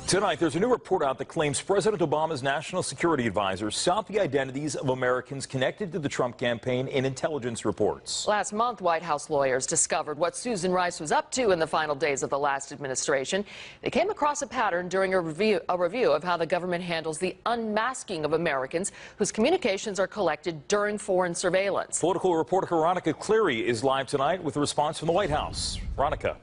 Tonight, there's a new report out that claims President Obama's national security advisor sought the identities of Americans connected to the Trump campaign in intelligence reports. Last month, White House lawyers discovered what Susan Rice was up to in the final days of the last administration. They came across a pattern during a review of how the government handles the unmasking of Americans whose communications are collected during foreign surveillance. Political reporter Veronica Cleary is live tonight with a response from the White House. Veronica.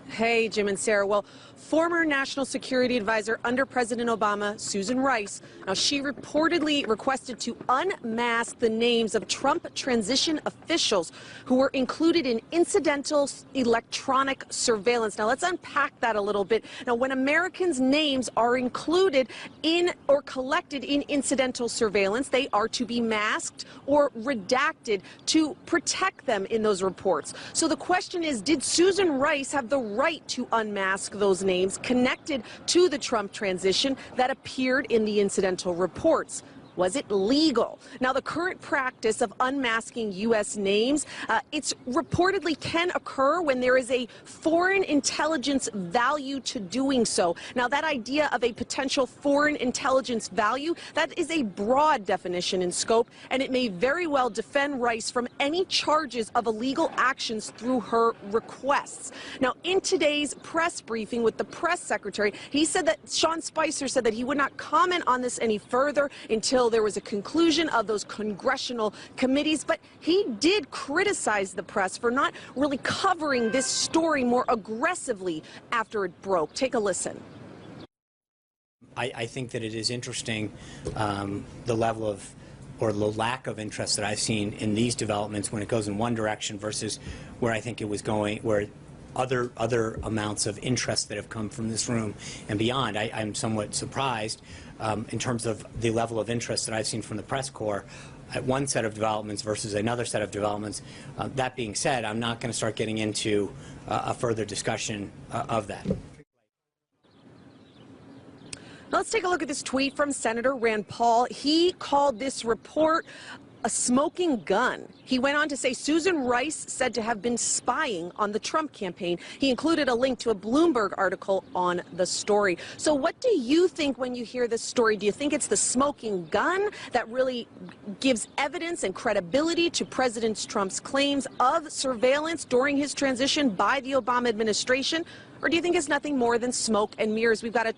Hey, Jim and Sarah. Well, former National Security Advisor under President Obama, Susan Rice, now she reportedly requested to unmask the names of Trump transition officials who were included in incidental electronic surveillance. Now, let's unpack that a little bit. Now, when Americans' names are included in or collected in incidental surveillance, they are to be masked or redacted to protect them in those reports. So the question is, did Susan Rice have the right to unmask those names connected to the Trump transition that appeared in the incidental reports? Was it legal? Now, the current practice of unmasking U.S. names, it's reportedly can occur when there is a foreign intelligence value to doing so. Now, that idea of a potential foreign intelligence value, that is a broad definition in scope, and it may very well defend Rice from any charges of illegal actions through her requests. Now, in today's press briefing with the press secretary, he said that Sean Spicer said that he would not comment on this any further until there was a conclusion of those congressional committees, but he did criticize the press for not really covering this story more aggressively after it broke. Take a listen. I think that it is interesting the level of or the lack of interest that I've seen in these developments when it goes in one direction versus where I think it was going, where other amounts of interest that have come from this room and beyond. I'm somewhat surprised in terms of the level of interest that I've seen from the press corps at one set of developments versus another set of developments. That being said, I'm not going to start getting into a further discussion of that. Let's take a look at this tweet from Senator Rand Paul. He called this report a smoking gun. He went on to say Susan Rice said to have been spying on the Trump campaign. He included a link to a Bloomberg article on the story. So what do you think when you hear this story? Do you think it's the smoking gun that really gives evidence and credibility to President Trump's claims of surveillance during his transition by the Obama administration? Or do you think it's nothing more than smoke and mirrors? We've got a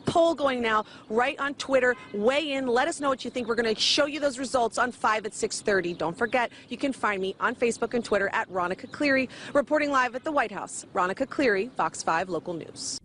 poll going now right on Twitter. Weigh in. Let us know what you think. We're going to show you those results on 5 at 6:30. Don't forget, you can find me on Facebook and Twitter at Veronica Cleary. Reporting live at the White House, Veronica Cleary, Fox 5 Local News.